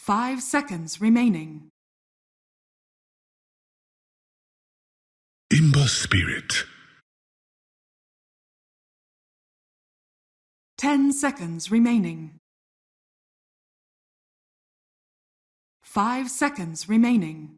5 seconds remaining. Imba Spirit. 10 seconds remaining. 5 seconds remaining.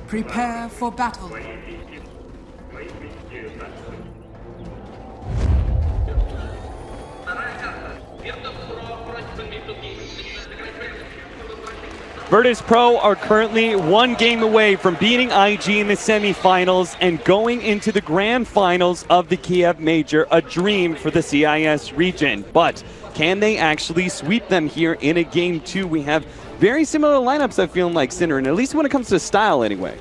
Prepare for battle. Virtus Pro are currently one game away from beating IG in the semifinals and going into the grand finals of the Kiev Major, a dream for the CIS region. But can they actually sweep them here in a game 2? We have very similar lineups, I feel like, Sinner, and at least when it comes to style anyway.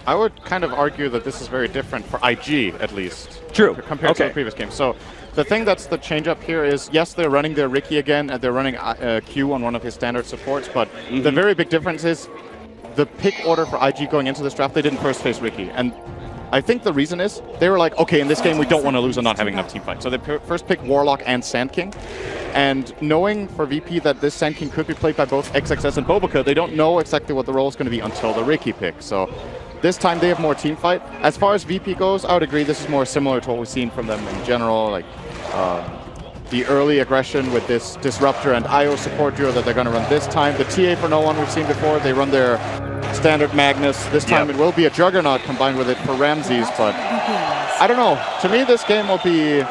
I would kind of argue that this is very different for IG, at least. True. Compared to the previous game. So the thing that's the change up here is, yes, they're running their Ricky again, and they're running Q on one of his standard supports, but the very big difference is the pick order for IG going into this draft, they didn't first face Ricky. And I think the reason is, they were like, okay, in this game we don't want to lose on not having enough team fight. So they first picked Warlock and Sand King. And knowing for VP that this Sand King could be played by both XXS and Bobica, they don't know exactly what the role is going to be until the Ricky pick. So this time they have more team fight. As far as VP goes, I would agree this is more similar to what we've seen from them in general, like the early aggression with this Disruptor and IO support duo that they're going to run this time. The TA for no one we've seen before, they run their standard Magnus. This time it will be a Juggernaut combined with it for Ramses, but I don't know. To me, this game will be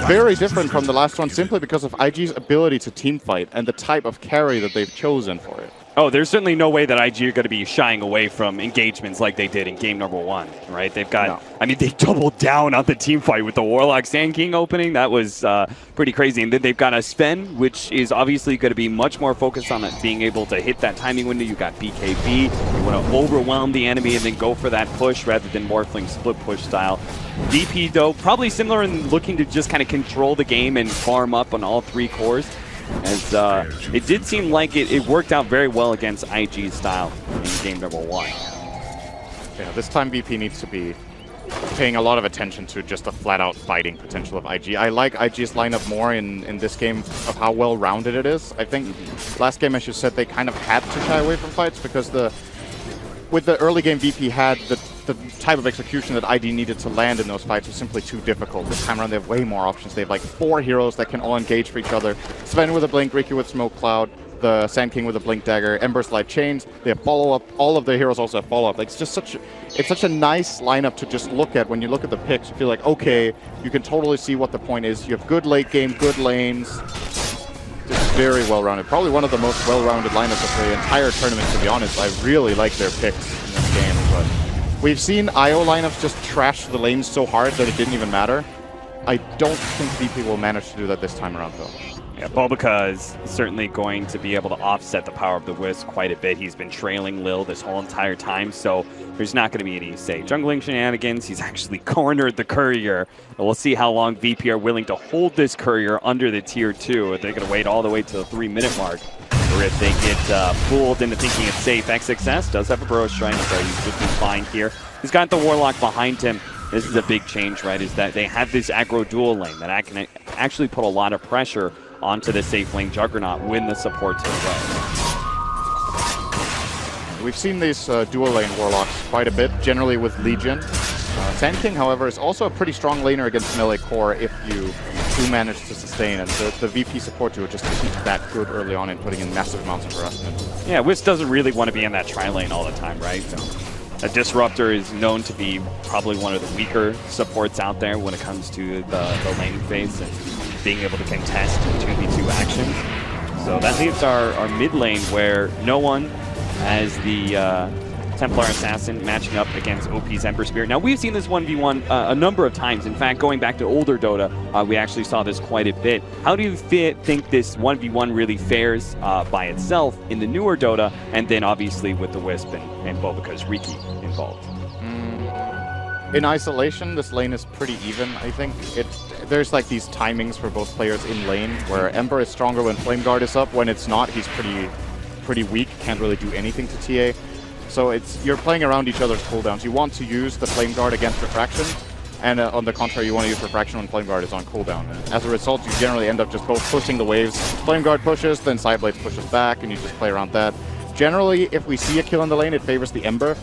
very different from the last one simply because of IG's ability to team fight and the type of carry that they've chosen for it. Oh, there's certainly no way that IG are going to be shying away from engagements like they did in game number 1, right? They've got, I mean, they doubled down on the team fight with the Warlock Sand King opening. That was pretty crazy. And then they've got a Sven, which is obviously going to be much more focused on being able to hit that timing window. You got BKB. You want to overwhelm the enemy and then go for that push rather than Morphling split push style. VP, though, probably similar in looking to just kind of control the game and farm up on all 3 cores. As it did seem like it worked out very well against IG's style in game number 1. Yeah, this time VP needs to be paying a lot of attention to just the flat-out fighting potential of IG. I like IG's lineup more in this game of how well-rounded it is. I think last game, as you said, they kind of had to shy away from fights because with the early game VP had the type of execution that ID needed to land in those fights was simply too difficult. This time around, they have way more options. They have like 4 heroes that can all engage for each other. Sven with a Blink, Ricky with Smoke Cloud, the Sand King with a Blink Dagger, Ember's Light Chains. They have follow-up. All of the heroes also have follow-up. Like, it's just such a nice lineup to just look at. When you look at the picks, you feel like, okay, you can totally see what the point is. You have good late game, good lanes. Just very well-rounded. Probably one of the most well-rounded lineups of the entire tournament, to be honest. I really like their picks in this game, but we've seen IO lineups just trash the lanes so hard that it didn't even matter. I don't think VP will manage to do that this time around, though. Yeah, Bobica is certainly going to be able to offset the power of the Wisp quite a bit. He's been trailing Lil this whole entire time, so there's not going to be any, say, jungling shenanigans. He's actually cornered the Courier. And we'll see how long VP are willing to hold this Courier under the tier 2. If they're going to wait all the way to the 3-minute mark, or if they get fooled into thinking it's safe. XXS does have a Burrow Strike, so he should be fine here. He's got the Warlock behind him. This is a big change, right, is that they have this aggro dual lane that can actually put a lot of pressure onto the safe lane Juggernaut when the support's away. We've seen these dual lane Warlocks quite a bit, generally with Legion. Sand King, however, is also a pretty strong laner against melee core if you do manage to sustain, and the VP support duo just isn't that good early on in putting in massive amounts of harassment. Yeah, Wisp doesn't really want to be in that tri-lane all the time, right? So a Disruptor is known to be probably one of the weaker supports out there when it comes to the lane phase and being able to contest 2v2 actions. So that leaves our mid lane where no one has the Templar Assassin matching up against OP's Ember Spirit. Now, we've seen this 1v1 a number of times. In fact, going back to older Dota, we actually saw this quite a bit. How do you think this 1v1 really fares by itself in the newer Dota, and then obviously with the Wisp and Bobica's Riki involved? In isolation, this lane is pretty even, I think. There's like these timings for both players in lane, where Ember is stronger when Flame Guard is up. When it's not, he's pretty weak, can't really do anything to TA. So you're playing around each other's cooldowns. You want to use the Flame Guard against Refraction, and on the contrary, you want to use Refraction when Flame Guard is on cooldown. And as a result, you generally end up just both pushing the waves. Flame Guard pushes, then Sideblades pushes back, and you just play around that. Generally, if we see a kill in the lane, it favors the Ember.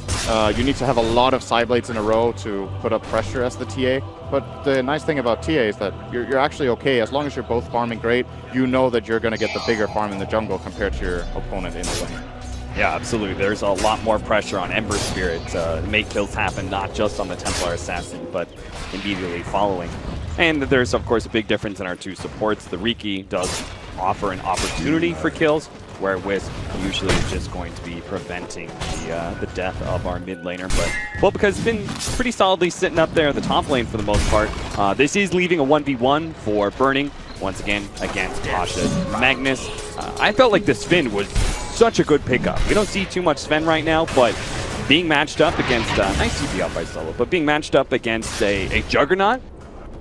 You need to have a lot of Sideblades in a row to put up pressure as the TA. But the nice thing about TA is that you're actually okay. As long as you're both farming great, you know that you're going to get the bigger farm in the jungle compared to your opponent in the lane. Yeah, absolutely. There's a lot more pressure on Ember Spirit to make kills happen, not just on the Templar Assassin, but immediately following. And there's, of course, a big difference in our two supports. The Riki does offer an opportunity for kills, where Wisp usually is just going to be preventing the death of our mid laner. But, well, because it's been pretty solidly sitting up there in the top lane for the most part. This is leaving a 1v1 for Burning, once again, against Tasha's Magnus. I felt like the Sven was such a good pickup. We don't see too much Sven right now, but being matched up against, nice TP out by Solo, but being matched up against a Juggernaut,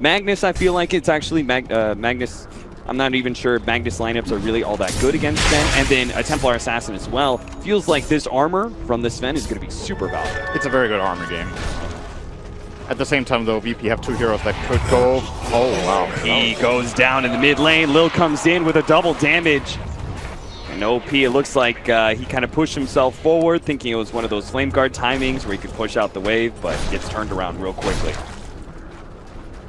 Magnus, I feel like it's actually Magnus. I'm not even sure Magnus lineups are really all that good against Sven. And then a Templar Assassin as well. Feels like this armor from the Sven is going to be super valuable. It's a very good armor game. At the same time, though, VP have two heroes that could go... Oh, wow. He goes down in the mid lane. Lil comes in with a double damage. And OP, it looks like he kind of pushed himself forward, thinking it was one of those Flame Guard timings where he could push out the wave, but gets turned around real quickly.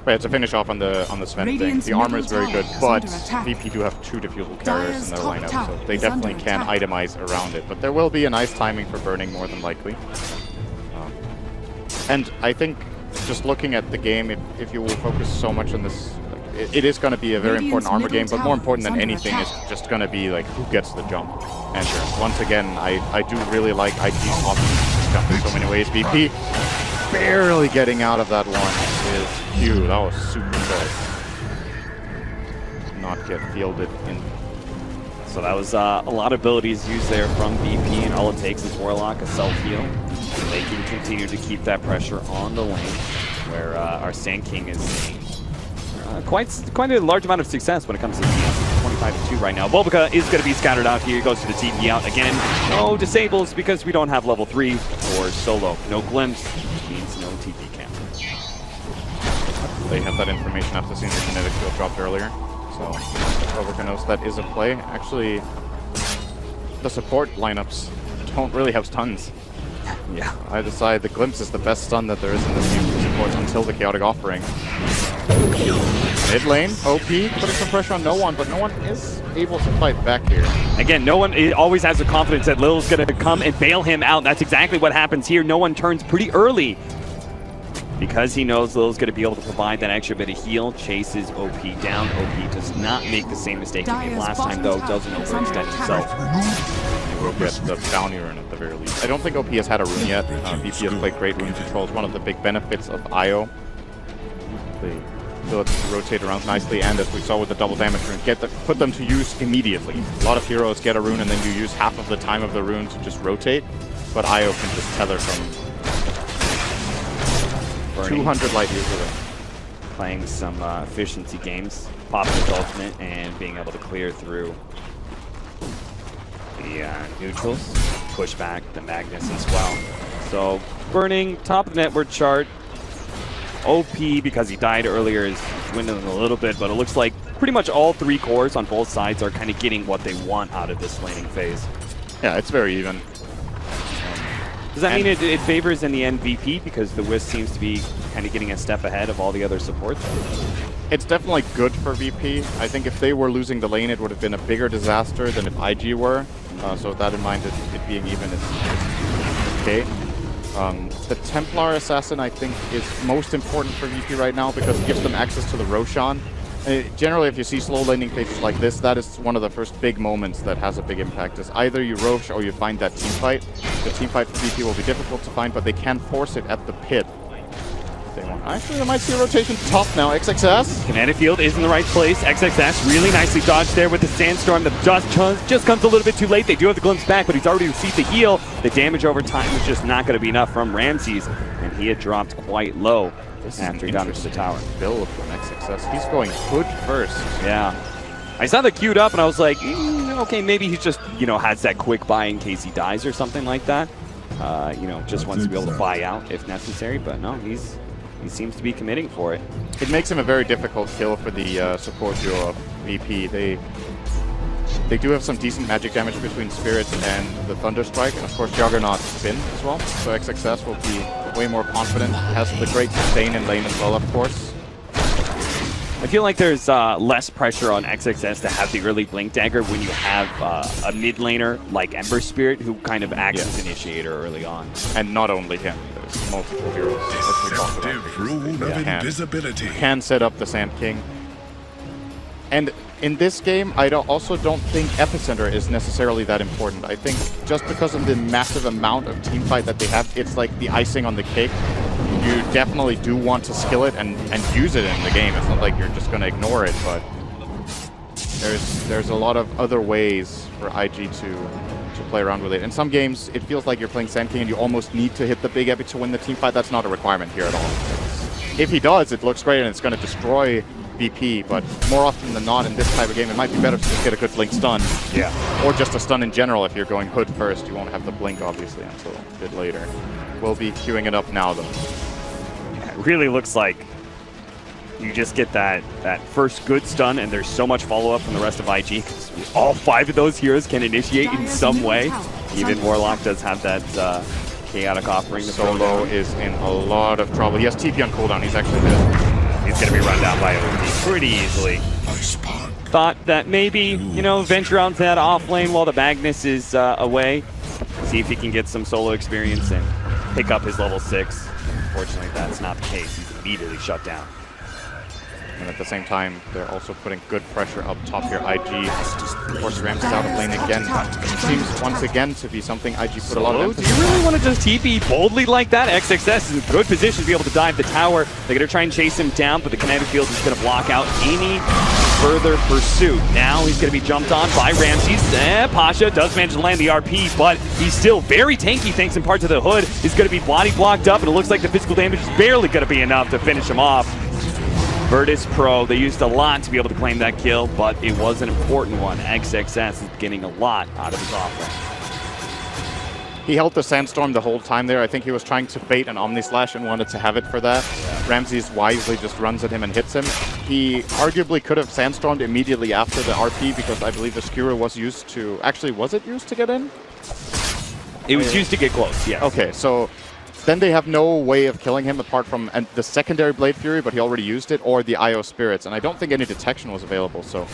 Right, to finish off on the Sven thing, the armor is very good, but VP do have two defusal carriers in their lineup, so they definitely can itemize around it. But there will be a nice timing for Burning, more than likely. And I think, just looking at the game, if you will focus so much on this, it is going to be a very important armor game, but more important than anything is just going to be like who gets the jump. And once again, I do really like IG's option jump in so many ways. VP barely getting out of that one is huge. That was super good. Not get fielded in. So that was a lot of abilities used there from VP, and all it takes is Warlock, a self-heal. They can continue to keep that pressure on the lane, where our Sand King is seeing quite a large amount of success when it comes to CS. 25-2 right now. Bobica is going to be scattered out here. He goes to the TP out again. No disables because we don't have level 3 for Solo. No glimpse means no TP camp. They have that information after seeing the kinetic field dropped earlier. So Bobica knows that is a play. Actually, the support lineups don't really have stuns. Yeah. I decide the Glimpse is the best stun that there is in this game for supports until the Chaotic Offering. Mid lane, OP, putting some pressure on no one, but no one is able to fight back here. Again, no one always has the confidence that Lil's going to come and bail him out. That's exactly what happens here. No one turns pretty early because he knows Lil's going to be able to provide that extra bit of heal. Chases OP down. OP does not make the same mistake he made last time, though. Doesn't overextend himself. He will get the bounty rune at the very least. I don't think OP has had a rune yet. VP has played great rune control. It's one of the big benefits of IO. They ability to rotate around nicely, and as we saw with the double damage rune, put them to use immediately. A lot of heroes get a rune and then you use half of the time of the rune to just rotate, but IO can just tether from 200 light years away. Playing some efficiency games, popping his ultimate and being able to clear through the neutrals, push back the Magnus as well. So Burning, top of the network chart. OP, because he died earlier, is dwindling a little bit, but it looks like pretty much all three cores on both sides are kind of getting what they want out of this laning phase. Yeah, it's very even. Does that mean it favors in the end VP because the Wisp seems to be kind of getting a step ahead of all the other supports? It's definitely good for VP. I think if they were losing the lane, it would have been a bigger disaster than if IG were. So with that in mind, it being even is okay. The Templar Assassin, I think, is most important for VP right now because it gives them access to the Roshan. Generally, if you see slow landing phases like this, that is one of the first big moments that has a big impact. Is either you Roche or you find that team fight. The team fight for VP will be difficult to find, but they can force it at the pit. They want. Actually, they might see a rotation top now. XXS. Kinetic Field is in the right place. XXS really nicely dodged there with the Sandstorm. The just comes a little bit too late. They do have the glimpse back, but he's already received the heal. The damage over time was just not going to be enough from Ramses, and he had dropped quite low after he got into the tower. Build from XXS. He's going hood first. Yeah. I saw that queued up, and I was like, okay, maybe he just, has that quick buy in case he dies or something like that. Just wants to be able to buy out if necessary, but no, he seems to be committing for it. It makes him a very difficult kill for the support duo of VP. They do have some decent magic damage between Spirits and the Thunderstrike, and of course Juggernaut spin as well. So XXS will be way more confident. Has the great sustain in lane as well, of course. I feel like there's less pressure on XXS to have the early Blink Dagger when you have a mid laner like Ember Spirit who kind of acts as initiator early on. And not only him, there's multiple heroes as we talked about. Rule of invisibility. Can set up the Sand King. And in this game, I also don't think Epicenter is necessarily that important. I think just because of the massive amount of teamfight that they have, it's like the icing on the cake. You definitely do want to skill it and use it in the game. It's not like you're just going to ignore it, but there's a lot of other ways for IG to play around with it. In some games, it feels like you're playing Sand King and you almost need to hit the big epic to win the teamfight. That's not a requirement here at all. If he does, it looks great and it's going to destroy VP, but more often than not in this type of game, it might be better to just get a good blink stun. Yeah. Or just a stun in general. If you're going hood first, you won't have the blink, obviously, until a bit later. We'll be queuing it up now, though. Yeah, it really looks like you just get that first good stun, and there's so much follow-up from the rest of IG, because all 5 of those heroes can initiate in some way. Even Warlock does have that chaotic offering. Solo is in a lot of trouble. He has TP on cooldown. He's actually dead. He's going to be run down by OD pretty easily. Thought that maybe, venture out to that off lane while the Magnus is away. See if he can get some solo experience and pick up his level 6. Unfortunately, that's not the case. He's immediately shut down. And at the same time, they're also putting good pressure up top here. IG, of course, Ramses out of lane again. It seems once again to be something IG put a lot of emphasis on. Do you really want to just TP boldly like that? XXS is in good position to be able to dive the tower. They're going to try and chase him down, but the kinetic field is going to block out any further pursuit. Now he's going to be jumped on by Ramses. Pasha does manage to land the RP, but he's still very tanky thanks in part to the hood. He's going to be body blocked up, and it looks like the physical damage is barely going to be enough to finish him off. Virtus Pro, they used a lot to be able to claim that kill, but it was an important one. XXS is getting a lot out of his offering. He held the Sandstorm the whole time there. I think he was trying to bait an Omnislash and wanted to have it for that. Ramses wisely just runs at him and hits him. He arguably could have Sandstormed immediately after the RP because I believe the Skewer was used to... Actually, was it used to get in? It was used to get close, yes. Okay, so... Then they have no way of killing him apart from the secondary Blade Fury, but he already used it, or the IO Spirits. And I don't think any detection was available, so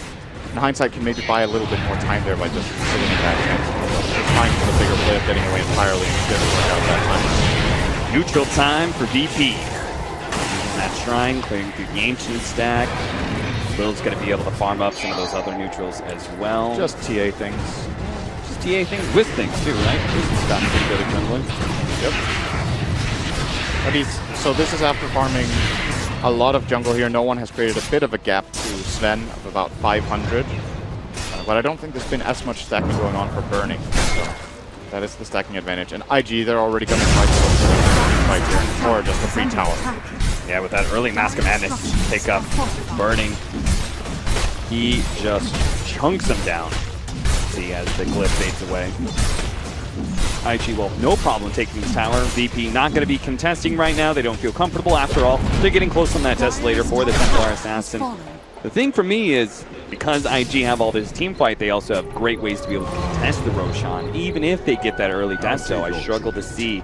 in hindsight can maybe buy a little bit more time there by just sitting in that chance. Just trying for the bigger play of getting away entirely and didn't work out that time. Neutral time for VP. Using that Shrine, clearing through the Ancient stack. Will's going to be able to farm up some of those other neutrals as well. Just TA things. Just TA things? With things too, right? Wisp stuff pretty good at jungling. Yep. But so this is after farming a lot of jungle here. No one has created a bit of a gap to Sven of about 500. But I don't think there's been as much stacking going on for burning. So that is the stacking advantage. And IG, they're already going to try to look for a fight here. Or just a free tower. Yeah, with that early Mask of Madness pick up burning, he just chunks him down. See as the glyph fades away. IG will no problem taking this tower. VP not going to be contesting right now. They don't feel comfortable. After all, they're getting close on that Desolator for the Templar Assassin. The thing for me is, because IG have all this team fight, they also have great ways to be able to contest the Roshan. Even if they get that early death, so I struggle to see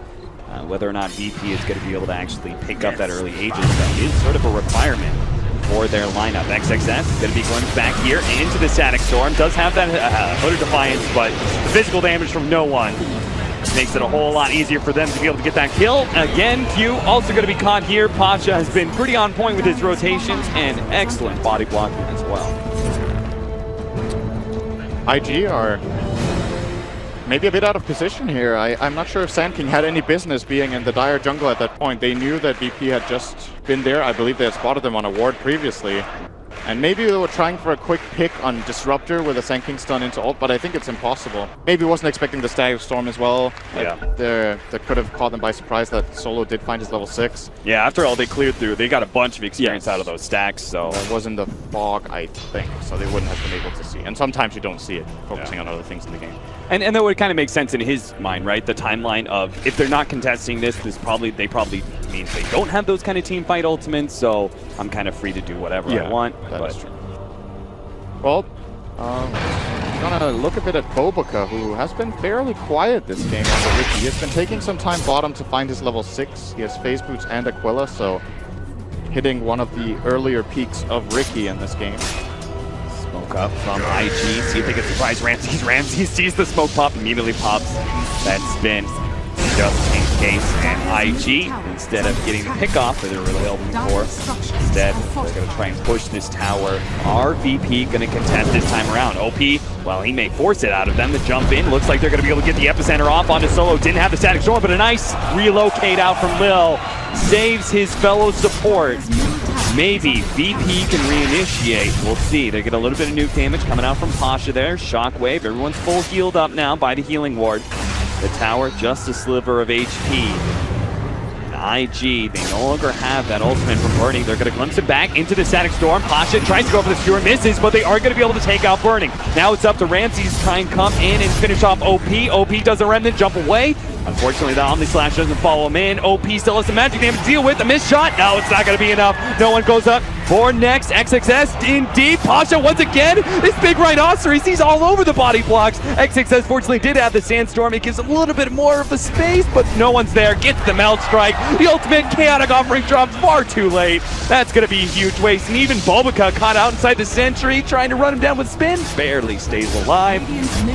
whether or not VP is going to be able to actually pick up that early Aegis. That is sort of a requirement for their lineup. XXS is going to be going back here into the Static Storm. Does have that Hood of Defiance, but the physical damage from no one Makes it a whole lot easier for them to be able to get that kill. Again, Q also going to be caught here. Pasha has been pretty on point with his rotations and excellent body blocking as well. IG are maybe a bit out of position here. I'm not sure if Sand King had any business being in the dire jungle at that point. They knew that VP had just been there. I believe they had spotted them on a ward previously. And maybe they were trying for a quick pick on Disruptor with a Sand King stun into ult, but I think it's impossible. Maybe wasn't expecting the Stag Storm as well. Yeah. That could have caught them by surprise that Solo did find his level 6. Yeah, after all they cleared through, they got a bunch of experience out of those stacks, so... That was in the fog, I think, so they wouldn't have been able to see. And sometimes you don't see it, focusing on other things in the game. And that would kind of make sense in his mind, right? The timeline of, if they're not contesting this, they probably means they don't have those kind of team fight ultimates, so I'm kind of free to do whatever I want. That is true. Well, gonna look a bit at Bobuka, who has been fairly quiet this game under Ricky. He has been taking some time bottom to find his level 6. He has Phase Boots and Aquila, so hitting one of the earlier peaks of Ricky in this game. Smoke up from IG, see if they can surprise Ramses. Ramses sees the smoke pop, immediately pops that spin just in case, and IG, instead of getting the pick off that they were really hoping for, instead they're going to try and push this tower. RVP going to contest this time around. OP, well, he may force it out of them to jump in. Looks like they're going to be able to get the epicenter off onto Solo. Didn't have the static storm, but a nice relocate out from Lil. Saves his fellow support. Maybe VP can reinitiate. We'll see. They get a little bit of nuke damage coming out from Pasha there. Shockwave. Everyone's full healed up now by the healing ward. The tower, just a sliver of HP. IG, they no longer have that ultimate from Burning. They're going to glimpse it back into the static storm. Pasha tries to go for the skewer, misses, but they are going to be able to take out Burning. Now it's up to Ramses to try and come in and finish off OP. OP does a remnant jump away. Unfortunately, the Omni Slash doesn't follow him in. OP still has some magic damage to deal with. The missed shot, no, it's not going to be enough. No one goes up for next. XXS in deep. Pasha once again, this big rhinoceros, he's all over the body blocks. XXS fortunately did have the sandstorm. It gives a little bit more of the space, but no one's there. Gets the melt strike. The ultimate chaotic offering drops far too late. That's going to be a huge waste. And even Bobuka caught out inside the sentry, trying to run him down with spin. Barely stays alive.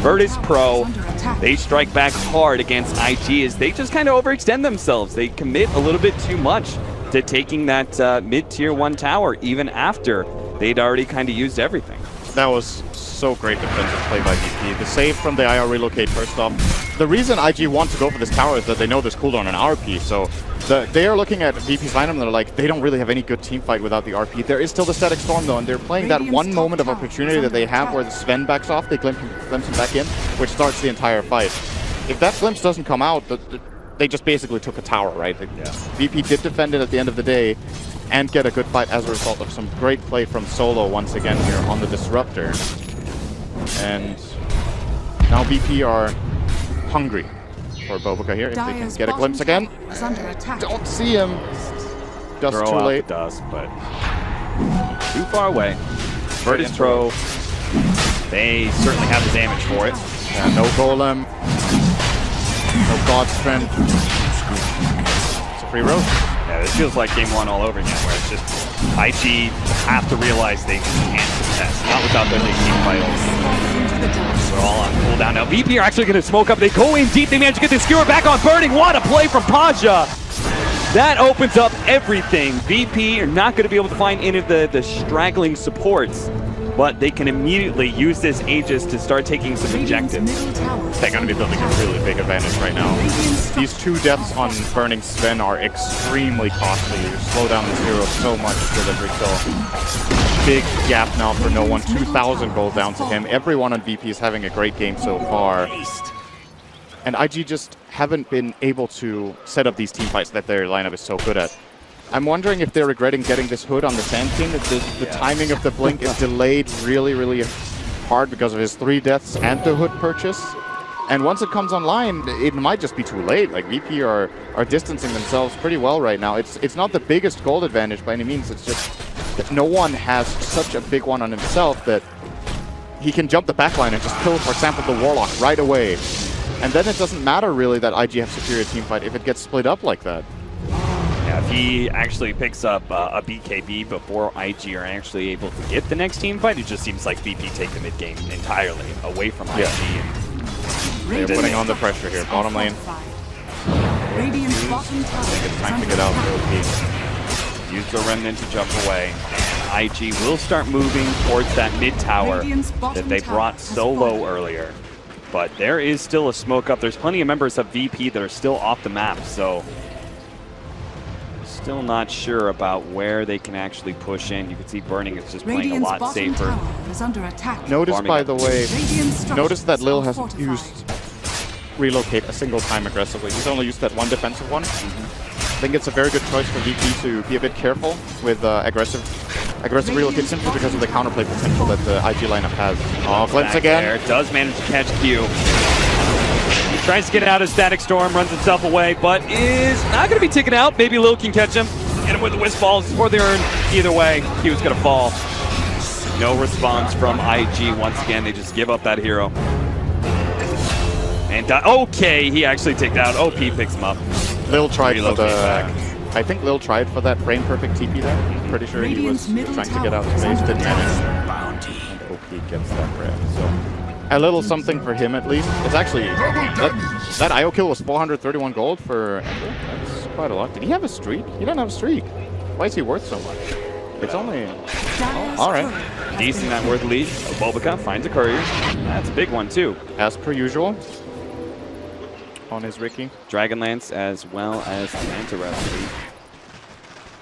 Virtus Pro, they strike back hard against IG as they just kind of overextend themselves. They commit a little bit too much to taking that mid-tier 1 tower, even after they'd already kind of used everything. That was so great defensive play by VP. The save from the IR relocate first off. The reason IG want to go for this tower is that they know there's cooldown on RP, so they are looking at VP's lineup and they're like, they don't really have any good team fight without the RP. There is still the static storm though, and they're playing that one moment of opportunity that they have where the Sven backs off, they glimpse him back in, which starts the entire fight. If that glimpse doesn't come out, they just basically took a tower, right? VP did defend it at the end of the day and get a good fight as a result of some great play from Solo once again here on the Disruptor. And now VP are hungry for Bobuka here. If they can get a glimpse again. Don't see him. Just Throw too out late. the dust, but too far away. Virtus Pro, they certainly have the damage for it. Yeah, no golem. No God Strength. It's a free road. Yeah, this feels like game 1 all over again, where it's just IG have to realize they can't contest. Not without their big team fight. They're all on cooldown now. VP are actually going to smoke up. They go in deep. They manage to get the skewer back on Burning. What a play from Pasha. That opens up everything. VP are not going to be able to find any of the straggling supports, but they can immediately use this Aegis to start taking some objectives. They're going to be building a really big advantage right now. These 2 deaths on Burning Sven are extremely costly. You slow down the hero so much with every kill. Big gap now for no one. 2,000 gold down to him. Everyone on VP is having a great game so far. And IG just haven't been able to set up these team fights that their lineup is so good at. I'm wondering if they're regretting getting this hood on the Sand King. The timing of the blink is delayed really, really hard because of his 3 deaths and the hood purchase. And once it comes online, it might just be too late. Like, VP are distancing themselves pretty well right now. It's not the biggest gold advantage by any means. It's just that no one has such a big one on himself that he can jump the backline and just kill, for example, the Warlock right away. And then it doesn't matter really that IG have superior team fight if it gets split up like that. Yeah, if he actually picks up a BKB before IG are actually able to get the next team fight, it just seems like VP take the mid game entirely away from IG. And They're putting on the pressure here. Bottom lane. Radiant's bottom tower. I think it's time to get out for OP. Use the remnant to jump away. IG will start moving towards that mid tower that they brought so low earlier. But there is still a smoke up. There's plenty of members of VP that are still off the map, so still not sure about where they can actually push in. You can see Burning is just playing a lot safer. Is under attack. Notice, by the way, notice that Lil hasn't fortified. used relocate a single time aggressively. He's only used that one defensive one. I think it's a very good choice for VP to be a bit careful with aggressive relocate simply because of the counterplay potential that the IG lineup has. Oh, glimpse again. There. Does manage to catch Q. He tries to get out of Static Storm, runs himself away, but is not going to be taken out. Maybe Lil can catch him. Get him with the Wisp Balls or the Urn. Either way, Q's going to fall. No response from IG once again. They just give up that hero. And okay, he actually takes out. OP picks him up. Lil tried for the... back. I think Lil tried for that frame perfect TP there. Pretty sure he was trying to get out of space, didn't manage. And OP gets that grab. So a little something for him at least. It's actually that IO kill was 431 gold for Ember. That's quite a lot. Did he have a streak? He didn't have a streak. Why is he worth so much? It's only all right. Decent net worth lead. Bulbica finds a courier. That's a big one too. As per usual. On his Ricky. Dragonlance as well as the Manta Res lead.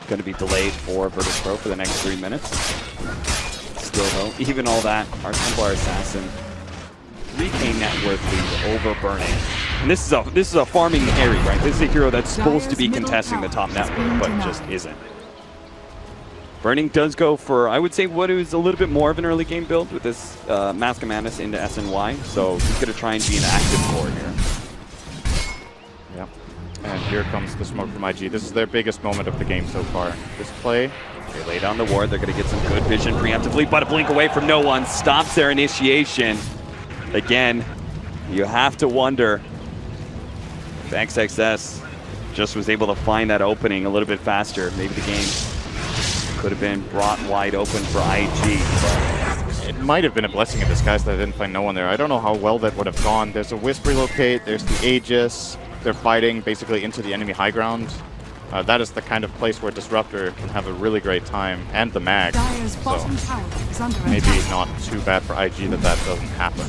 Going to be delayed for Virtus Pro for the next 3 minutes. Still though, even all that, our Templar Assassin 3K net worth lead over Burning. And this is a farming carry, right? This is a hero that's supposed to be contesting the top net worth, but just isn't. Burning does go for, I would say, what is a little bit more of an early game build with this Mask of Madness into SNY. So he's going to try and be an active core here. Yeah. And here comes the smoke from IG. This is their biggest moment of the game so far. This play. They lay down the ward. They're going to get some good vision preemptively, but a blink away from no one stops their initiation. Again, you have to wonder if XXS just was able to find that opening a little bit faster. Maybe the game could have been brought wide open for IG. It might have been a blessing in disguise that I didn't find no one there. I don't know how well that would have gone. There's a Wisp relocate. There's the Aegis. They're fighting basically into the enemy high ground. That is the kind of place where Disruptor can have a really great time, and the mag. So maybe not too bad for IG that doesn't happen.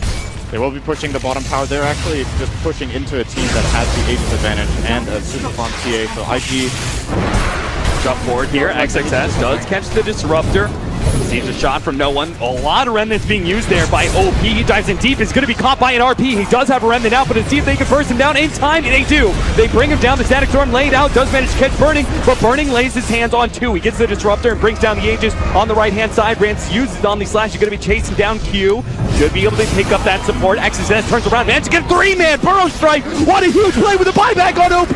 They will be pushing the bottom tower. They're actually just pushing into a team that has the Aegis advantage and a super farm TA. So IG jump forward here. XXS does catch the Disruptor. Sees a shot from no one. A lot of remnants being used there by OP. He dives in deep. Is going to be caught by an RP. He does have a remnant out, but let's see if they can burst him down in time. They do. They bring him down. The Static Storm laid out. Does manage to catch Burning, but Burning lays his hands on 2. He gets the Disruptor and brings down the Aegis on the right-hand side. Rance uses Omni Slash. He's going to be chasing down Q. Should be able to pick up that support. XXS turns around. Man, to get 3-man Burrow Strike. What a huge play with a buyback on OP.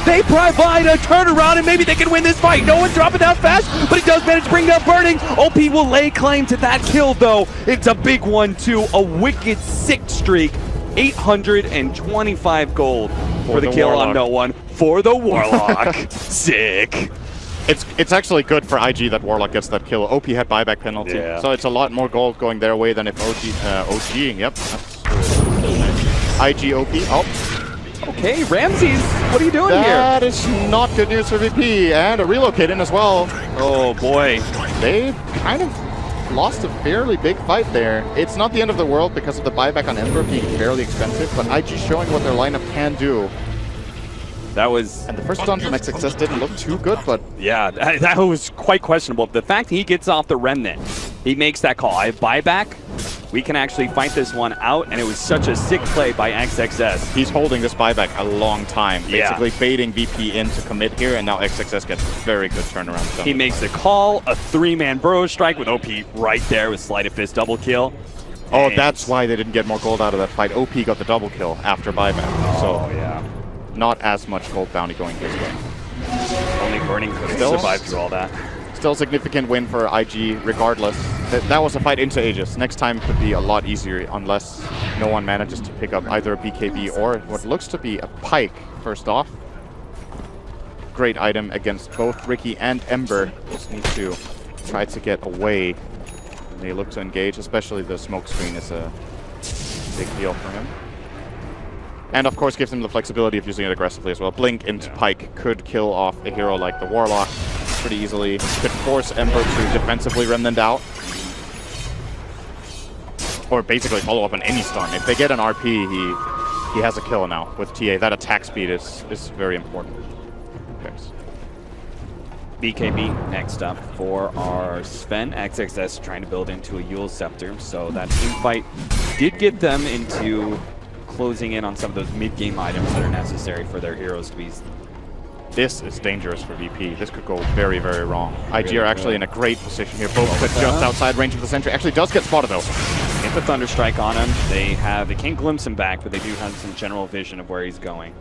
They provide a turnaround, and maybe they can win this fight. No one dropping down fast, but he does manage to bring down Burning. OP will lay claim to that kill, though. It's a big one, too. A wicked 6 streak. 825 gold for the kill Warlock. on no one. For the Warlock. Sick. It's actually good for IG that Warlock gets that kill. OP had buyback penalty, Yeah. so it's a lot more gold going their way than if OGing. Yep. IG OP. Oh, Okay, Ramses, what are you doing that is not good news for VP, and a relocate in as well. here? Oh, boy. They kind of lost a fairly big fight there. It's not the end of the world because of the buyback on Ember being fairly expensive, but IG showing what their lineup can do. That was... And the first stun from XXS didn't look too good, but Yeah, that was quite questionable. The fact he gets off the Remnant, he makes that call. I have buyback. We can actually fight this one out, and it was such a sick play by XXS. he's holding this buyback a long time, Yeah. basically baiting VP in to commit here, and now XXS gets very good turnaround stun. He makes the call, a 3-man Burrow Strike with OP right there with Sleight of Fist double kill. Oh, And- that's why they didn't get more gold out of that fight. OP got the double kill after buyback, so yeah. not as much gold bounty going his way. Only Burning could Still? survive through all that. Still significant win for IG regardless. That was a fight into Aegis. Next time could be a lot easier unless no one manages to pick up either a BKB or what looks to be a Pike first off. Great item against both Ricky and Ember. Just need to try to get away when they look to engage, especially the smoke screen is a big deal for him. And of course gives him the flexibility of using it aggressively as well. Blink into Pike could kill off a hero like the Warlock pretty easily. Could force Ember to defensively Remnant out. Or basically follow up on any stun. If they get an RP, he has a kill now with TA. That attack speed is very important. Okay. BKB next up for our Sven. XXS trying to build into a Yule Scepter, so that team fight did get them into closing in on some of those mid-game items that are necessary for their heroes to be. This is dangerous for VP. This could go very, very wrong. IG are actually in a great position here. Both just outside range of the sentry. Actually does get spotted though. Get the Thunderstrike on him. They can't glimpse him back, but they do have some general vision of where he's going.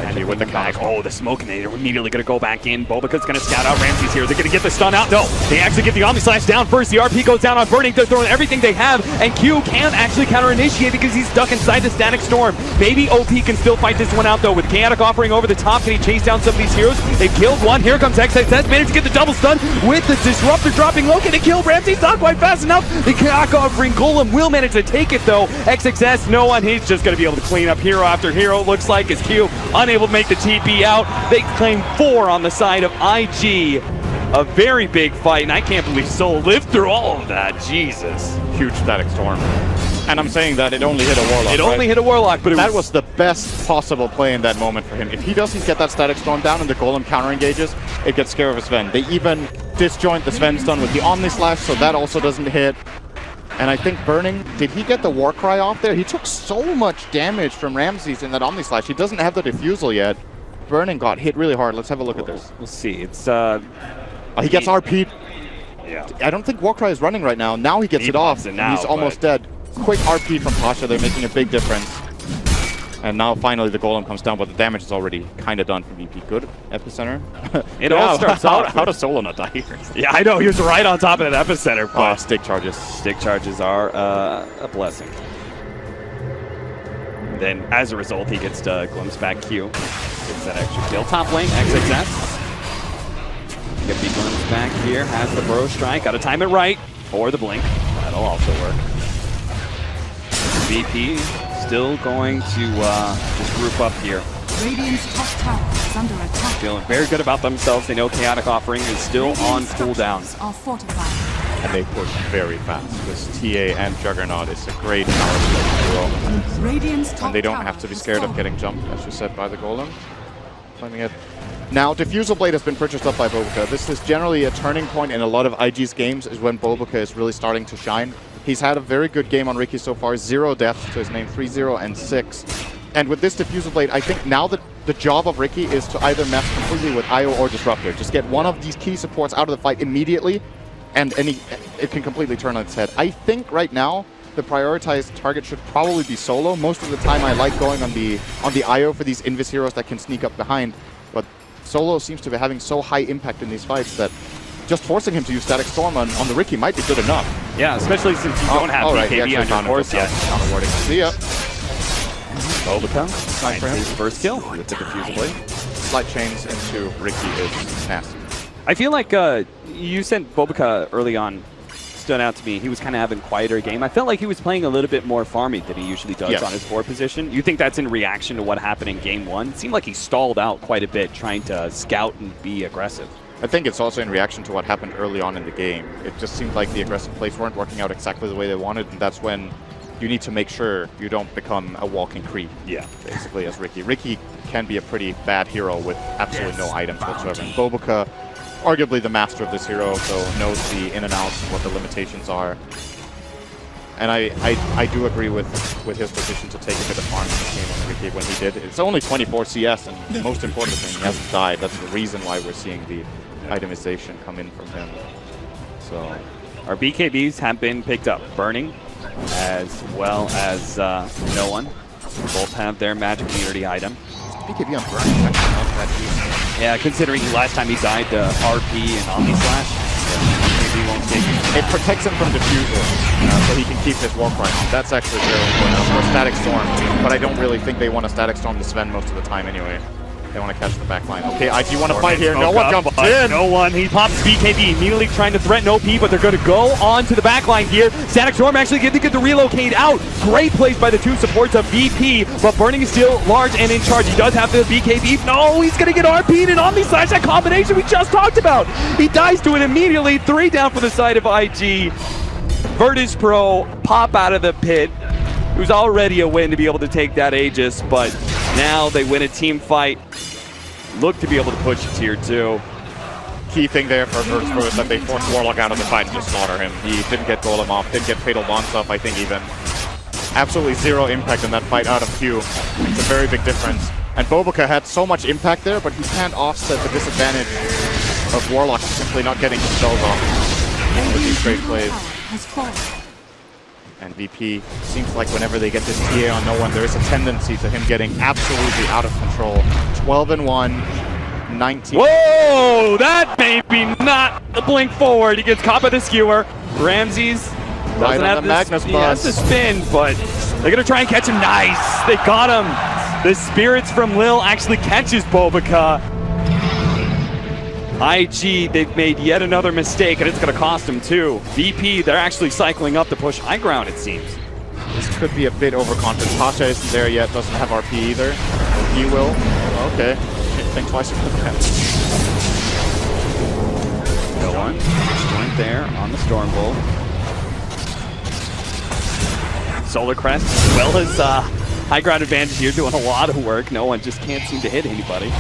IG with the counter. Oh, the smoke, and they're immediately going to go back in. Bobica's going to scout out Ramsey's here. They're going to get the stun out. No, they actually get the Omni Slash down first. The RP goes down on Burning. They're throwing everything they have, and Q can't actually counter-initiate because he's stuck inside the Static Storm. Maybe OP can still fight this one out, though, with Chaotic offering over the top. Can he chase down some of these heroes? They've killed one. Here comes XXS. Managed to get the double stun with the Disruptor dropping low. Can they kill Ramsey's not quite fast enough? The Chaotic offering Golem will manage to take it, though. XXS, no one. He's just going to be able to clean up hero after hero. Looks like as Q unable to make the TP out. They claim 4 on the side of IG. A very big fight, and I can't believe Soul lived through all of that. Jesus. Huge Static Storm. And I'm saying that it only hit a Warlock. It only hit a Warlock, but that was the best possible play in that moment for him. If he doesn't get that Static Storm down and the Golem counter engages, it gets scared of his Sven. They even disjoint the Sven stun with the Omni Slash, so that also doesn't hit. And I think Burning, did he get the Warcry off there? He took so much damage from Ramses in that Omni Slash. He doesn't have the Diffusal yet. Burning got hit really hard. Let's have a look at this. We'll see. It's he gets RP'd. Yeah. I don't think Warcry is running right now. Now he gets it off. It now, he's almost dead. Quick RP from Pasha. They're making a big difference. And now finally the Golem comes down, but the damage is already kind of done for VP. Good Epicenter. It all starts out. How does Solo not die here? Yeah, I know. He was right on top of that Epicenter. But stick charges. Stick charges are a blessing. Then, as a result, he gets to glimpse back Q. Gets that extra kill. Top lane, XXS. Get the glimpse back here. Has the Burrow Strike. Got to time it right. Or the Blink. That'll also work. VP still going to just group up here. Radiant's top tower is under attack. Feeling very good about themselves. They know Chaotic Offering is still on cooldown. Are fortified. And they push very fast. This TA and Juggernaut is a great power play for Radiant's top and they don't tower have to be has scared of fallen. getting jumped, as you said, by the Golem. Claiming it. Now, Diffusal Blade has been purchased up by Bobica. This is generally a turning point in a lot of IG's games, is when Bobica is really starting to shine. He's had a very good game on Riki so far. 0 deaths to his name, 3-0 and 6. And with this Diffusal Blade, I think now that the job of Riki is to either mess completely with IO or Disruptor. Just get one of these key supports out of the fight immediately, and it can completely turn on its head. I think right now, the prioritized target should probably be Solo. Most of the time I like going on the IO for these Invis heroes that can sneak up behind, but Solo seems to be having so high impact in these fights that just forcing him to use Static Storm on the Riki might be good enough. Yeah, especially since you don't have BKB on your horse yet. See ya. Bobica finds his first kill with the Diffusal Blade. Slight chains into Riki is nasty. I feel like you sent Bobica early on stood out to me. He was kind of having a quieter game. I felt like he was playing a little bit more farmy than he usually does on his forward position. You think that's in reaction to what happened in game 1? It seemed like he stalled out quite a bit trying to scout and be aggressive. I think it's also in reaction to what happened early on in the game. It just seemed like the aggressive plays weren't working out exactly the way they wanted, and that's when you need to make sure you don't become a walking creep. Yeah, basically, as Riki. Riki can be a pretty bad hero with absolutely no items whatsoever. And Bobica, arguably the master of this hero, so knows the in and outs and what the limitations are. And I do agree with his position to take a bit of farm in this game on Riki when he did. It's only 24 CS, and the most important thing, he hasn't died. That's the reason why we're seeing the itemization come in from him. So our BKBs have been picked up. Burning, as well as No One. Both have their magic immunity item. BKB on Burning is actually not that easy. Yeah, considering the last time he died to RP and Omni Slash, BKB won't take it. It protects him from Diffusal, so he can keep his Warcry on. That's actually very important. For a Static Storm, but I don't really think they want to Static Storm the Sven most of the time anyway. They want to catch the back line. Okay, IG want to Four fight man here. No smoke one up, jumps but in. No one. He pops BKB, immediately trying to threaten OP, but they're going to go on to the back line here. Static Storm actually getting to relocate out. Great plays by the two supports of VP, but Burning is still large and in charge. He does have the BKB. No, he's going to get RP'd and Omni-Slash, that combination we just talked about. He dies to it immediately. 3 down for the side of IG. Virtus Pro pop out of the pit. It was already a win to be able to take that Aegis, but now they win a team fight. Look to be able to push to tier 2. Key thing there for Virtus Pro is that they forced Warlock out of the fight and just slaughter him. He didn't get Golem off, didn't get Fatal Bonds off, I think even. Absolutely zero impact in that fight out of Q. It's a very big difference. And Bobica had so much impact there, but he can't offset the disadvantage of Warlock simply not getting his spells off with these great plays. Has fallen. And VP seems like whenever they get this TA on no one, there is a tendency to him getting absolutely out of control. 12-1, 19. Whoa! That baby not the blink forward. He gets caught by the skewer. Ramses Right doesn't on have the Magnus he has buzz. to spin, but they're gonna try and catch him. Nice! They got him. The spirits from Lil actually catches Bobica. IG, they've made yet another mistake, and it's going to cost them too. VP, they're actually cycling up to push high ground, it seems. This could be a bit overconfident. Pasha isn't there yet, doesn't have RP either. He will. Okay. Think twice about that. No one. Joint there on the Storm Bolt. Solar Crest, as well as high ground advantage here, doing a lot of work. No one just can't seem to hit anybody.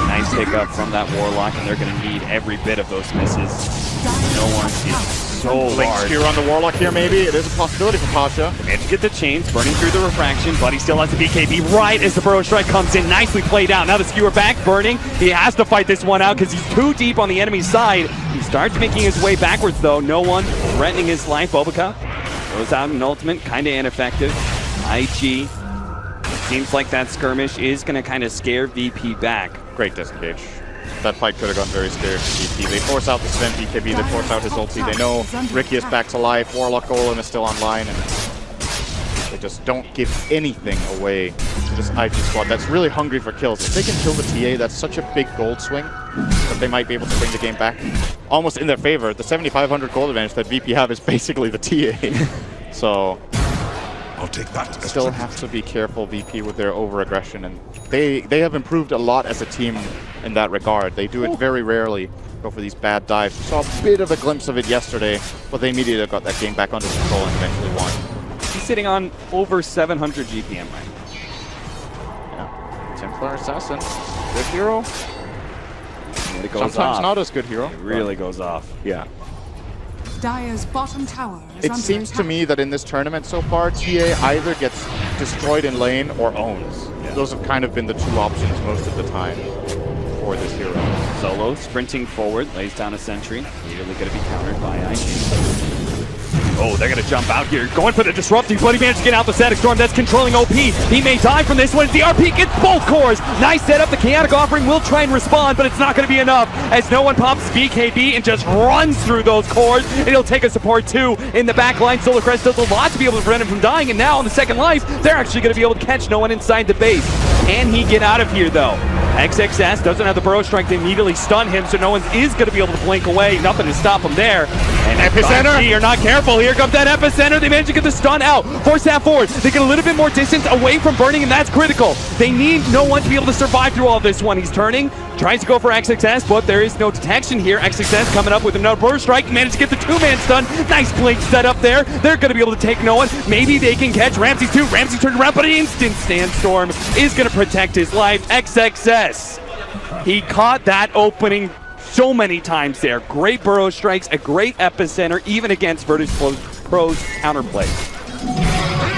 Nice take up from that Warlock, and they're going to need every bit of those misses. No one is so Link large. Spear on the Warlock here, maybe. It is a possibility for Pasha. Managed to get the chains, burning through the refraction, but he still has the BKB right as the Burrow Strike comes in. Nicely played out. Now the skewer back, burning. He has to fight this one out because he's too deep on the enemy side. He starts making his way backwards, though. No one threatening his life. Bobica goes out in an ultimate, kind of ineffective. IG. Seems like that skirmish is going to kind of scare VP back. Great disengage. That fight could have gone very scary for VP. They force out the Sven BKB, they force out his ulti. They know Ricky is back to life, Warlock Golem is still online, and they just don't give anything away to this IG squad that's really hungry for kills. If they can kill the TA, that's such a big gold swing that they might be able to bring the game back almost in their favor. The 7,500 gold advantage that VP have is basically the TA. So I'll take that. still have to be careful, VP, with their over-aggression, and they have improved a lot as a team in that regard. They do it very rarely, go for these bad dives. We saw a bit of a glimpse of it yesterday, but they immediately got that game back under control and eventually won. He's sitting on over 700 GPM right now. Yeah, Templar Assassin, good hero. And it goes Sometimes off. not as good hero. It really goes off. Yeah. Dire's bottom tower is It under seems to attack. me that in this tournament so far, TA either gets destroyed in lane or owns. Yeah. Those have kind of been the two options most of the time for this hero. Solo sprinting forward, lays down a sentry. Immediately going to be countered by IG. Oh, they're going to jump out here. Going for the disrupting, but he managed to get out the Static Storm. That's controlling OP. He may die from this one. The RP gets both cores. Nice setup. The Chaotic Offering will try and respond, but it's not going to be enough as no one pops BKB and just runs through those cores. And he'll take a support too in the back line. Solar Crest does a lot to be able to prevent him from dying, and now on the second life, they're actually going to be able to catch no one inside the base. Can he get out of here, though? XXS doesn't have the Burrow Strike to immediately stun him, so no one is going to be able to blink away. Nothing to stop him there. And Epicenter. You're not careful. Here comes that Epicenter. They managed to get the stun out. Force that forward. They get a little bit more distance away from burning, and that's critical. They need no one to be able to survive through all this one. He's turning, tries to go for XXS, but there is no detection here. XXS coming up with another Burrow Strike. Managed to get the two-man stun. Nice blink set up there. They're going to be able to take no one. Maybe they can catch Ramsey too. Ramsey turned around, but an instant sandstorm is going to protect his life. XXS. He caught that opening so many times there. Great Burrow Strikes, a great Epicenter, even against Virtus Pro's counterplay.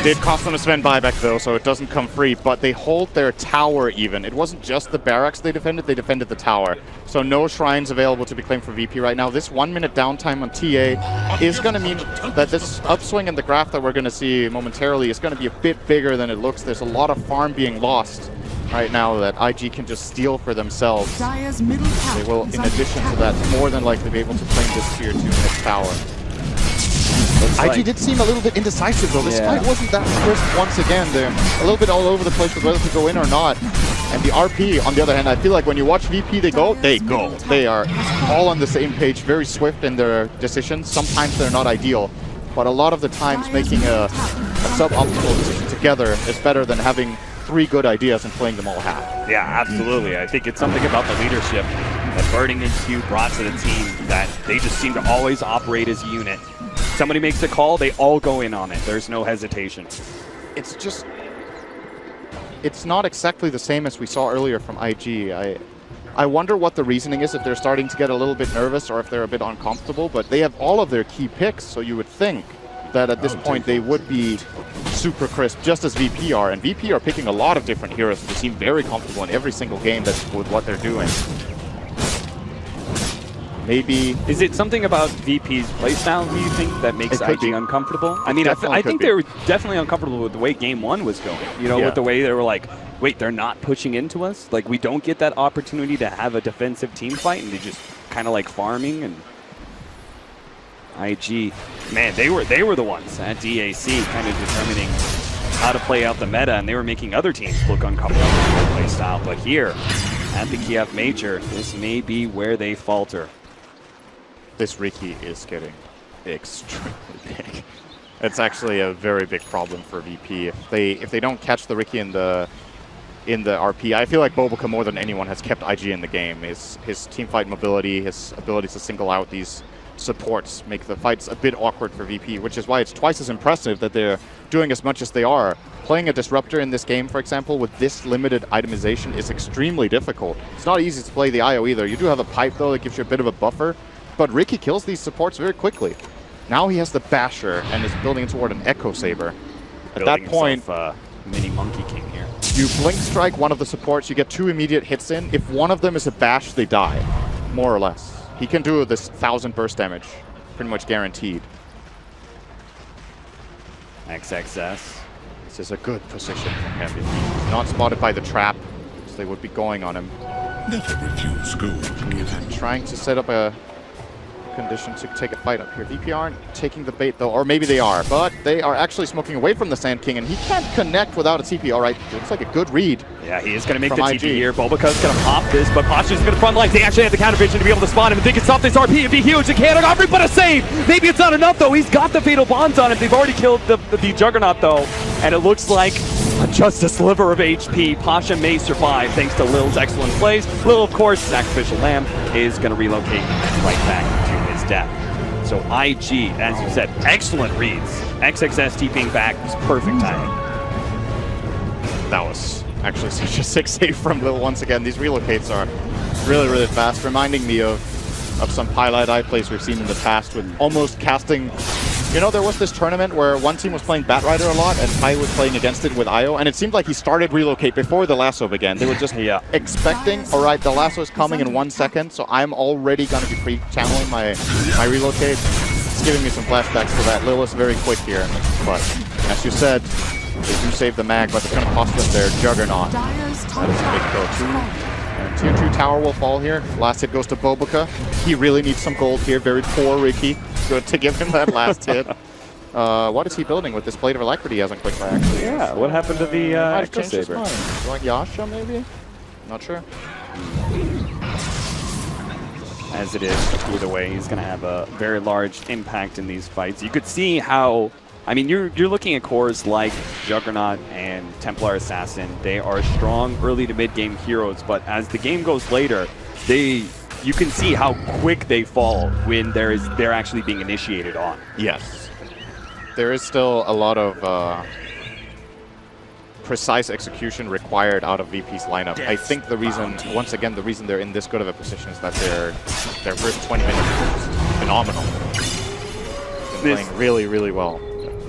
Did cost them a Sven buyback though, so it doesn't come free, but they hold their tower even. It wasn't just the barracks they defended the tower. So no shrines available to be claimed for VP right now. This 1 minute downtime on TA is going to mean that this upswing in the graph that we're going to see momentarily is going to be a bit bigger than it looks. There's a lot of farm being lost right now that IG can just steal for themselves. Dire's middle tower They will, is in under addition to attack. that, more than likely be able to claim this tier 2 mid tower. IG did seem a little bit indecisive though. This fight wasn't that crisp once again. They're a little bit all over the place with whether to go in or not. And the RP, on the other hand, I feel like when you watch VP, they go. They are all on the same page, very swift in their decisions. Sometimes they're not ideal, but a lot of the times making a suboptimal decision together is better than having 3 good ideas and playing them all half. Yeah, absolutely. I think it's something about the leadership that Birding and Q brought to the team that they just seem to always operate as a unit. Somebody makes a call, they all go in on it. There's no hesitation. It's just... It's not exactly the same as we saw earlier from IG. I wonder what the reasoning is, if they're starting to get a little bit nervous or if they're a bit uncomfortable, but they have all of their key picks, so you would think that at this point they would be super crisp, just as VP are. And VP are picking a lot of different heroes. They seem very comfortable in every single game with what they're doing. Maybe... Is it something about VP's playstyle, do you think, that makes IG uncomfortable? I mean, I think they were definitely uncomfortable with the way Game 1 was going. You know, with the way they were like, wait, they're not pushing into us? Like, we don't get that opportunity to have a defensive team fight, and they just kind of like farming. And IG, man, they were the ones at DAC kind of determining how to play out the meta, and they were making other teams look uncomfortable with their playstyle. But here, at the Kiev Major, this may be where they falter. This Riki is getting extremely big. It's actually a very big problem for VP. If they don't catch the Riki in the RP, I feel like Boboka more than anyone has kept IG in the game. His teamfight mobility, his ability to single out these supports make the fights a bit awkward for VP, which is why it's twice as impressive that they're doing as much as they are. Playing a Disruptor in this game, for example, with this limited itemization is extremely difficult. It's not easy to play the IO either. You do have a pipe, though, that gives you a bit of a buffer, but Riki kills these supports very quickly. Now he has the Basher and is building toward an Echo Saber. At that point, mini Monkey King here. You blink strike one of the supports, you get 2 immediate hits in. If one of them is a bash, they die, more or less. He can do this 1,000 burst damage, pretty much guaranteed. XXS. This is a good position for him. He's not spotted by the trap, so they would be going on him. Never refuse gold. He's trying to set up a condition to take a fight up here. VP aren't taking the bait though, or maybe they are, but they are actually smoking away from the Sand King, and he can't connect without a TP. All right, looks like a good read. Yeah, he is going to make the TP here. Boboka's going to pop this, but Pasha's going to front line. They actually have the counter vision to be able to spot him and think it's off this RP. It'd be huge. It can't offer, but a save. Maybe it's not enough though. He's got the Fatal Bonds on him. They've already killed the Juggernaut though, and it looks like just a sliver of HP. Pasha may survive thanks to Lil's excellent plays. Lil, of course, Sacrificial Lamb, is going to relocate right back to his death. So IG, as you said, excellent reads. XXS TPing back was perfect timing. That was actually such a sick save from Lil once again. These relocates are really, really fast, reminding me of some Pilot Eye plays we've seen in the past with almost casting. You know, there was this tournament where one team was playing Batrider a lot and Pi was playing against it with IO, and it seemed like he started relocate before the lasso began. They were just expecting, all right, the lasso is coming in 1 second, so I'm already going to be pre-channeling my relocate. It's giving me some flashbacks to that. Lil is very quick here, but as you said, they do save the mag, but it's going to cost them their Juggernaut. That is a big kill too. And Tier 2 tower will fall here. Last hit goes to Boboka. He really needs some gold here. Very poor Riki. Good to give him that last hit. What is he building with this Blade of Alacrity? He hasn't clicked actually. Yeah, what happened to the Echo Saber? Going Yasha maybe? Not sure. As it is, either way, he's going to have a very large impact in these fights. You could see how, I mean, you're looking at cores like Juggernaut and Templar Assassin. They are strong early to mid-game heroes, but as the game goes later, you can see how quick they fall when they're actually being initiated on. Yes. There is still a lot of precise execution required out of VP's lineup. I think the reason, once again, the reason they're in this good of a position is that their first 20 minutes was phenomenal. Been playing really, really well.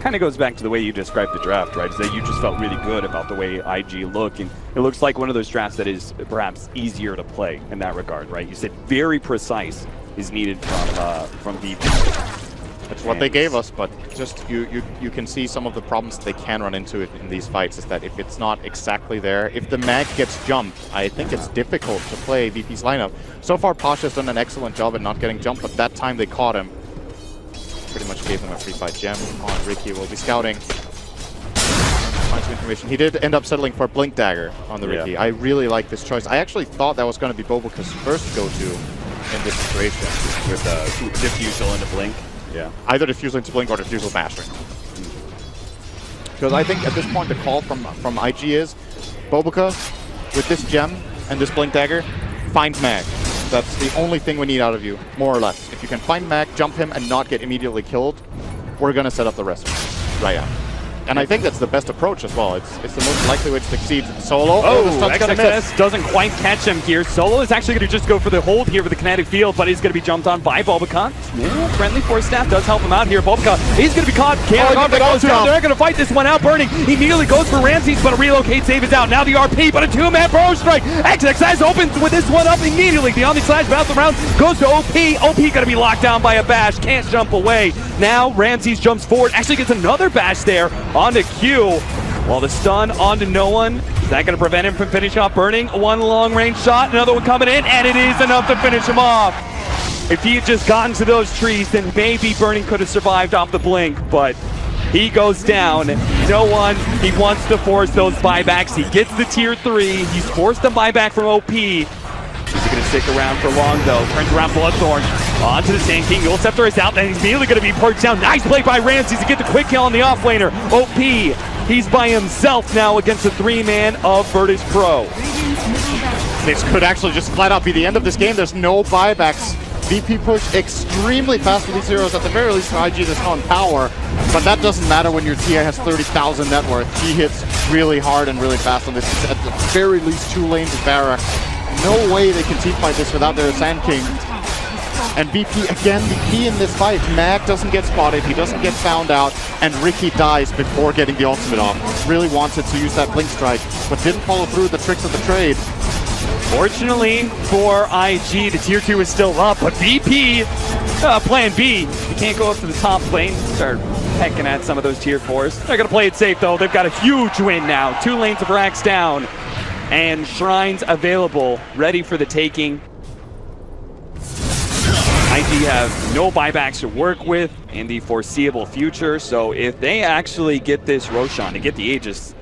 Kind of goes back to the way you described the draft, right? Is that you just felt really good about the way IG look, and it looks like one of those drafts that is perhaps easier to play in that regard, right? You said very precise is needed from VP. That's what they gave us, but just you can see some of the problems they can run into in these fights is that if it's not exactly there, if the mag gets jumped, I think it's difficult to play VP's lineup. So far, Pasha's done an excellent job at not getting jumped, but that time they caught him. Pretty much gave him a free fight gem on Ricky. Will be scouting. Find some information. He did end up settling for Blink Dagger on the Ricky. I really like this choice. I actually thought that was going to be Boboka's first go-to in this situation. With Diffusal into Blink. Yeah. Either Diffusal into Blink or Diffusal Mastering. Because I think at this point the call from IG is, Boboka, with this gem and this Blink Dagger, find Mag. That's the only thing we need out of you, more or less. If you can find Mag, jump him, and not get immediately killed, we're going to set up the rest right out. And I think that's the best approach as well. It's the most likely way to succeed. Solo. Oh, XXS doesn't quite catch him here. Solo is actually going to just go for the hold here with the kinetic field, but he's going to be jumped on by Boboka. Friendly Force Staff does help him out here. Boboka, he's going to be caught. Goes down. They're going to fight this one out. Burning. He immediately goes for Ramses, but a relocate save is out. Now the RP, but a two-man Burrow Strike. XXS opens with this one up immediately. The Omni Slash bounce around, goes to OP. OP going to be locked down by a bash. Can't jump away. Now Ramses jumps forward. Actually gets another bash there onto Q. While the stun onto no one, is that going to prevent him from finishing off Burning? One long-range shot, another one coming in, and it is enough to finish him off. If he had just gotten to those trees, then maybe Burning could have survived off the Blink, but he goes down. No one, he wants to force those buybacks. He gets the tier 3. He's forced a buyback from OP. He's going to stick around for long, though. Turns around Bloodthorn onto the Sand King. Yule Scepter is out, and he's immediately going to be perched down. Nice play by Ramses to get the quick kill on the offlaner. OP, he's by himself now against the 3-man of Virtus Pro. This could actually just flat out be the end of this game. There's no buybacks. VP push extremely fast with these heroes. At the very least for IG, there's no power. But that doesn't matter when your TA has 30,000 net worth. He hits really hard and really fast on this. At the very least 2 lanes of Barracks. No way they can teamfight this without their Sand King. And BP, again, the key in this fight. Mag doesn't get spotted, he doesn't get found out, and Ricky dies before getting the ultimate off. Really wanted to use that Blink Strike, but didn't follow through the tricks of the trade. Fortunately for IG, the tier 2 is still up, but VP, plan B, you can't go up to the top lane, start pecking at some of those tier 4s. They're going to play it safe, though. They've got a huge win now. 2 lanes of racks down. And shrines available, ready for the taking. IG have no buybacks to work with in the foreseeable future, so if they actually get this Roshan, to get the Aegis,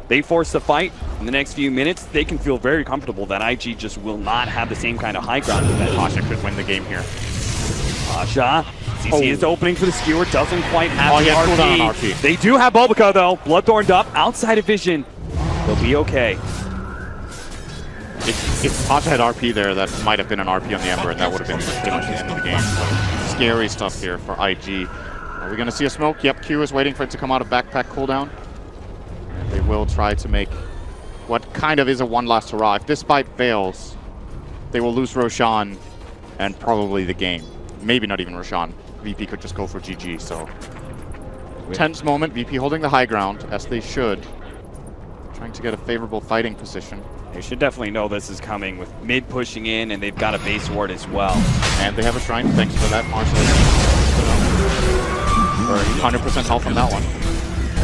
they force the fight in the next few minutes, they can feel very comfortable that IG just will not have the same kind of high ground that Pasha could win the game here. Pasha, CC is opening for the skewer, doesn't quite have the RP. They do have Boboka though, Bloodthorned up, outside of vision. They'll be okay. If Pasha had RP there, that might have been an RP on the Ember, and that would have been pretty much the end of the game. So, scary stuff here for IG. Are we going to see a smoke? Yep, Q is waiting for it to come out of backpack cooldown. They will try to make what kind of is a one last hurrah. If this fight fails, they will lose Roshan and probably the game. Maybe not even Roshan. VP could just go for GG, so... Tense moment, VP holding the high ground, as they should. Trying to get a favorable fighting position. They should definitely know this is coming with mid pushing in, and they've got a base ward as well. And they have a shrine. Thanks for that, Marshall. For 100% health on that one.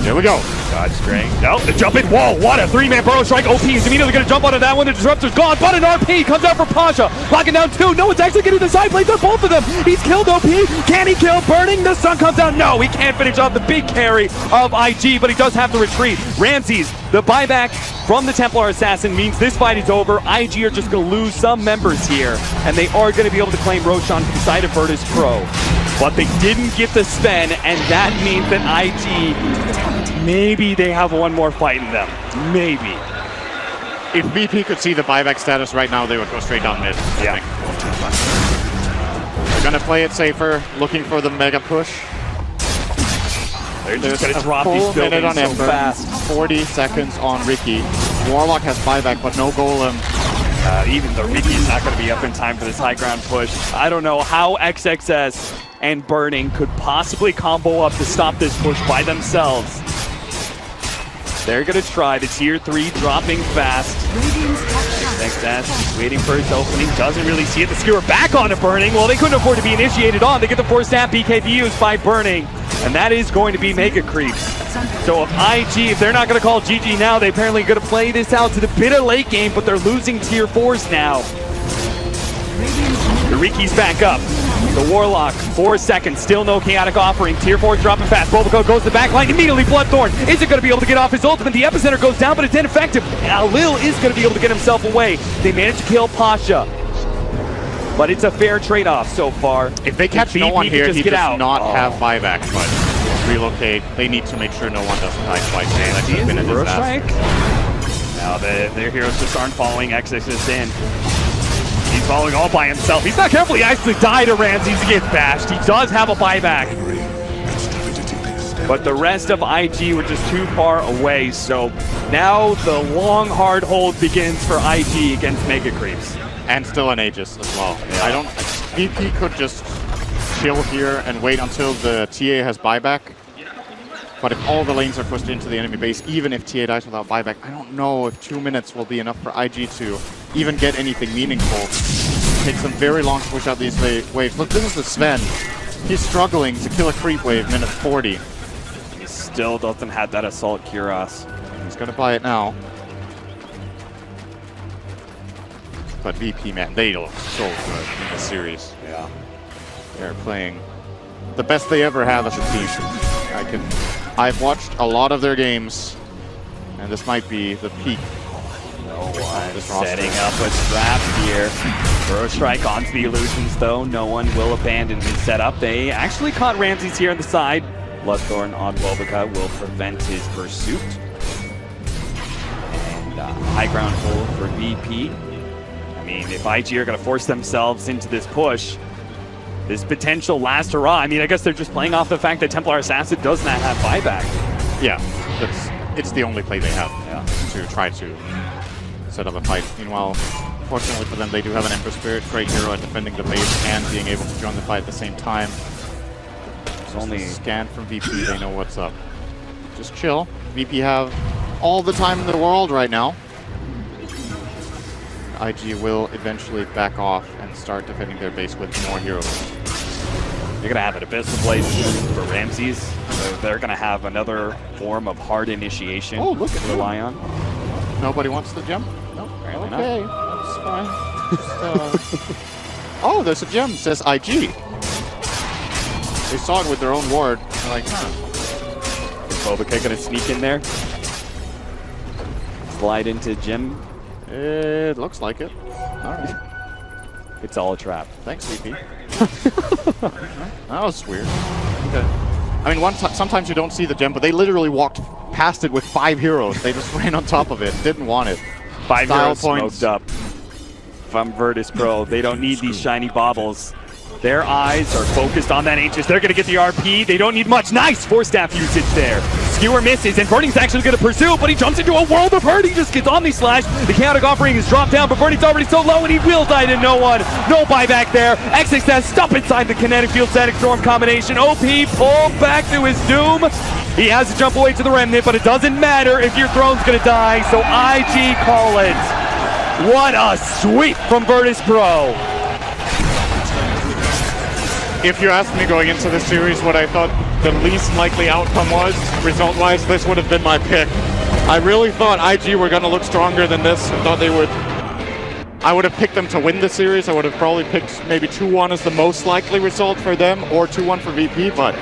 There we go. God string. No, the jump in. Whoa, what a 3-man Burrow Strike. OP is immediately going to jump onto that one. The Disruptor's gone, but an RP comes out for Pasha. Locking down 2. No one's actually getting the side plays on both of them. He's killed OP. Can he kill Burning? The sun comes out. No, he can't finish off the big carry of IG, but he does have to retreat. Ramses, the buyback from the Templar Assassin means this fight is over. IG are just going to lose some members here, and they are going to be able to claim Roshan from the side of Virtus Pro. But they didn't get the spin, and that means that IG, maybe they have one more fight in them. Maybe. If VP could see the buyback status right now, they would go straight down mid. Yeah. They're going to play it safer, looking for the mega push. They're just going to drop these buildings on so Ember, fast. 40 seconds on Ricky. Warlock has buyback, but no golem. Even though Ricky is not going to be up in time for this high ground push. I don't know how XXS and Burning could possibly combo up to stop this push by themselves. They're going to try the tier 3 dropping fast. XXS waiting for his opening, doesn't really see it. The skewer back onto Burning. Well, they couldn't afford to be initiated on. They get the force snap BKB used by Burning, and that is going to be mega creeps. So if IG, if they're not going to call GG now, they apparently going to play this out to the bitter late game, but they're losing tier 4s now. The Ricky's back up. The Warlock, 4 seconds, still no chaotic offering. Tier 4 dropping fast. Bulbaco goes to the back line, immediately Bloodthorn. Is it going to be able to get off his ultimate? The epicenter goes down, but it's ineffective. Now Lil is going to be able to get himself away. They managed to kill Pasha. But it's a fair trade-off so far. If they catch no one here, he does not Oh. have buyback, but relocate. They need to make sure no one doesn't die twice. That could have been a disaster. Now their heroes just aren't following Exodus in. He's following all by himself. He's not careful. He actually died to Ramses. He gets bashed. He does have a buyback. But the rest of IG were just too far away. So now the long, hard hold begins for IG against Mega Creeps. And still an Aegis as well. Yeah. VP could just chill here and wait until the TA has buyback. But if all the lanes are pushed into the enemy base, even if TA dies without buyback, I don't know if 2 minutes will be enough for IG to even get anything meaningful. It takes them very long to push out these waves. Look, this is the Sven. He's struggling to kill a creep wave minute 40. He still doesn't have that Assault Cuirass. He's going to buy it now. But VP, man, they look so good in this series. Yeah. They're playing the best they ever have as a team. I've watched a lot of their games, and this might be the peak. No one setting up a trap here. Burrow Strike onto the illusions, though. No one will abandon his setup. They actually caught Ramses here on the side. Bloodthorn on Wolbika will prevent his pursuit. And high ground hold for VP. I mean, if IG are going to force themselves into this push, this potential last hurrah. I mean, I guess they're just playing off the fact that Templar Assassin does not have buyback. Yeah, it's the only play they have to try to set up a fight. Meanwhile, fortunately for them, they do have an Emperor Spirit, great hero at defending the base and being able to join the fight at the same time. It's only a scan from VP, they know what's up. Just chill. VP have all the time in the world right now. IG will eventually back off and start defending their base with more heroes. They're going to have an Abyssal Blade for Ramses. So they're going to have another form of hard initiation to rely on. Nobody wants the gem? No, apparently okay, not. That's fine. Just, oh, there's a gem, says IG. They saw it with their own ward. They're like, huh. Is Bulbaca going to sneak in there? Slide into gem? It looks like it. All right. It's all a trap. Thanks, VP. That was weird. Okay. I mean, sometimes you don't see the gem, but they literally walked past it with 5 heroes. They just ran on top of it. Didn't want it. 5 Style heroes points. smoked up from Virtus Pro. They don't need these shiny baubles. Their eyes are focused on that Aegis. They're going to get the RP. They don't need much. Nice 4-staff usage there. Skewer misses, and Burning's actually going to pursue, but he jumps into a world of hurt. He just gets Omni-Slash. The chaotic offering is dropped down, but Burning's already so low, and he will die to no one. No buyback there. XX says stop inside the Kinetic Field Static Storm combination. OP pulled back to his doom. He has to jump away to the Remnant, but it doesn't matter if your throne's going to die, so IG call it. What a sweep from Virtus Pro. If you asked me going into this series what I thought the least likely outcome was, result-wise, this would have been my pick. I really thought IG were going to look stronger than this. I thought they would. I would have picked them to win the series. I would have probably picked maybe 2-1 as the most likely result for them, or 2-1 for VP, but